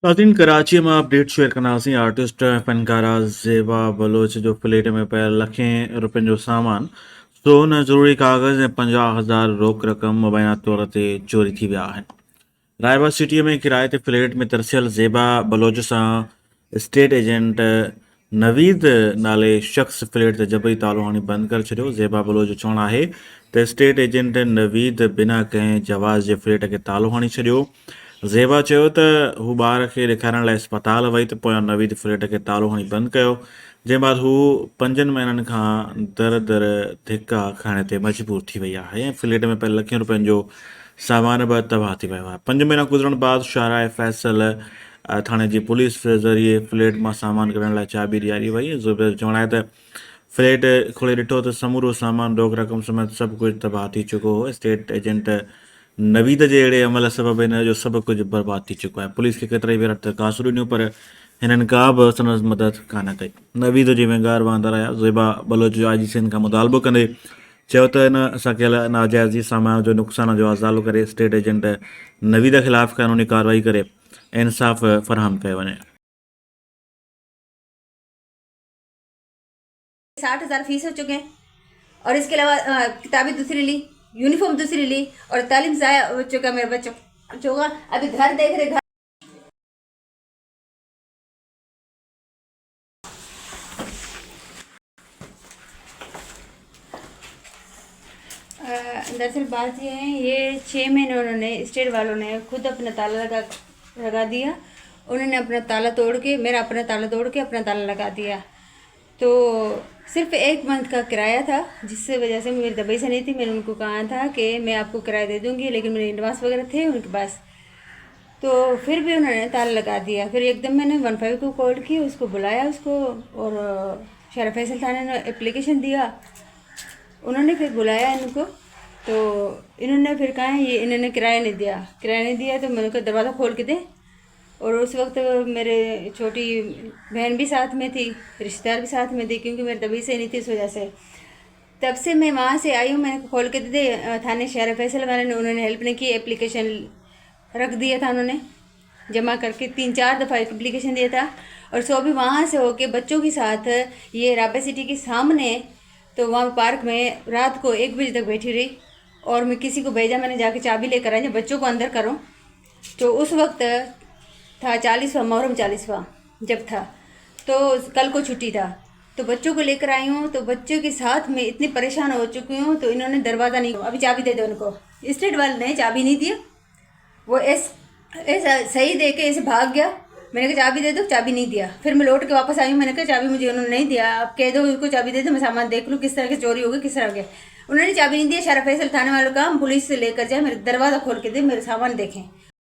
नाज़रीन कराची में update share कंदासीं। आर्टिस्ट फ़नकारा ज़ेबा बलोच जो फ्लैट में पियल लखें रुपयनि जो सामान, सोन, ज़रूरी कागज़ ऐं 50,000 रोक रक़म मुबैना तौर ते चोरी थी विया आहिनि। रायबा सिटीअ में किराए ते फ्लैट में तरसियल ज़ेबा बलोच सां स्टेट एजेंट नवीद नाले शख़्स फ्लैट ते जबरी तालो हणी बंदि करे छॾियो। ज़ेबा बलोच जो चवणु आहे त स्टेट एजेंट नवीद बिना कंहिं जवाज़ जे फ्लैट खे तालो हणी छॾियो। ज़ेबा चयो त हू ॿार खे ॾेखारण लाइ अस्पताल वई त पोयां नवीद फ्लैट खे तालो हणी बंदि कयो, जंहिं महिल हू 5 महीननि खां दर दर धिका खाइण ते मजबूर थी वई आहे ऐं फ्लैट में पियल लखनि रुपयनि जो सामान बि तबाह थी वियो आहे। 5 महीना गुज़रण बाद शाहराए फैसल थाणे जी पुलिस ज़रिए फ्लैट मां सामान कढण लाइ चाबी ॾियारी वई। ज़ुबैर जो चवणु आहे त फ्लैट खोले ॾिठो त समूरो सामान रोक रक़म समेत सभु कुझु तबाह थी चुको हो। स्टेट एजेंट नवीद जे अहिड़े अमल सबबु हिन जो सभु कुझु बर्बादु थी चुको आहे। पुलिस खे केतिरा ई भेरा दरख़्वास्तूं ॾिनियूं पर हिननि का बि संदसि मदद कान कई। नवीद जी वहिंगार वहंदा रहिया। ज़ेबा बलोच जो आई जी सिंध खां मुतालबो कंदे चयो त हिन सां कयल नाजाइज़ी सामान जो नुक़सान जो अज़ालो करे स्टेट एजेंट नवीद ख़िलाफ़ क़ानूनी कार्रवाई करे इंसाफ़ फ़राहम कयो वञे। 60,000 फीस हो चुके हैं और इसके अलावा किताबें दूसरी ली, यूनिफॉर्म दूसरी ली और तालीम ज़ाया हो चुका मेरे बच्चों का। अभी घर देख रहे, घर दरअसल बात ये है, ये 6 महीने उन्होंने स्टेट वालों ने खुद अपना ताला लगा दिया। उन्होंने अपना ताला तोड़ के, मेरा अपना ताला तोड़ के अपना ताला लगा दिया। तो सिर्फ 1 मंथ का किराया था, जिससे वजह से मेरी तबीयत नहीं थी। मैंने उनको कहा था कि मैं आपको किराया दे दूँगी, लेकिन मेरे एडवांस वगैरह थे उनके पास। तो फिर भी उन्होंने ताला लगा दिया। फिर एकदम मैंने 15 को कॉल की, उसको बुलाया उसको, और शहर फैसल थाने ने एप्लीकेशन दिया। उन्होंने फिर बुलाया इनको, तो इन्होंने फिर कहा ये इन्होंने किराया नहीं दिया। तो मैंने कहा दरवाज़ा खोल के दे। और उस वक्त मेरे छोटी बहन भी साथ में थी, रिश्तेदार भी साथ में थी, क्योंकि मेरी तबीयत सही नहीं थी इस वजह से। तब से मैं वहाँ से आई हूँ, मैंने खोल के दे। थाने शहर फैसल वाले ने उन्होंने हेल्प नहीं की, एप्लीकेशन रख दिया था उन्होंने जमा करके। 3-4 दफ़ा एप्लीकेशन दिया था। और सो भी वहाँ से होके बच्चों के साथ ये राबा सिटी के सामने, तो वहाँ पार्क में रात को 1 बजे तक बैठी रही। और मैं किसी को भेजा, मैंने जाके चाबी लेकर आई, बच्चों को अंदर करो। तो उस वक्त था 40वां मुहर्रम, 40वां जब था, तो कल को छुट्टी था। तो बच्चों को लेकर आई हूँ, तो बच्चों के साथ में इतनी परेशान हो चुकी हूँ। तो इन्होंने दरवाज़ा नहीं, अभी चाबी दे दो उनको। स्टेट वाले ने चाबी नहीं दिया, वो ऐसा सही दे के ऐसे भाग गया। मैंने कहा चाबी दे दो, चाबी नहीं दिया। फिर मैं लौट के वापस आई हूँ, मैंने कहा चाबी मुझे उन्होंने नहीं दिया, आप कह दो उनको चाबी दे दो, मैं सामान देख लूँ किस तरह की चोरी होगी, किस तरह के। उन्होंने चाबी नहीं दिया। शहर फैसल थाने वालों का, हम पुलिस से लेकर जाए, मेरे दरवाज़ा खोल के दे, मेरे सामान देखें।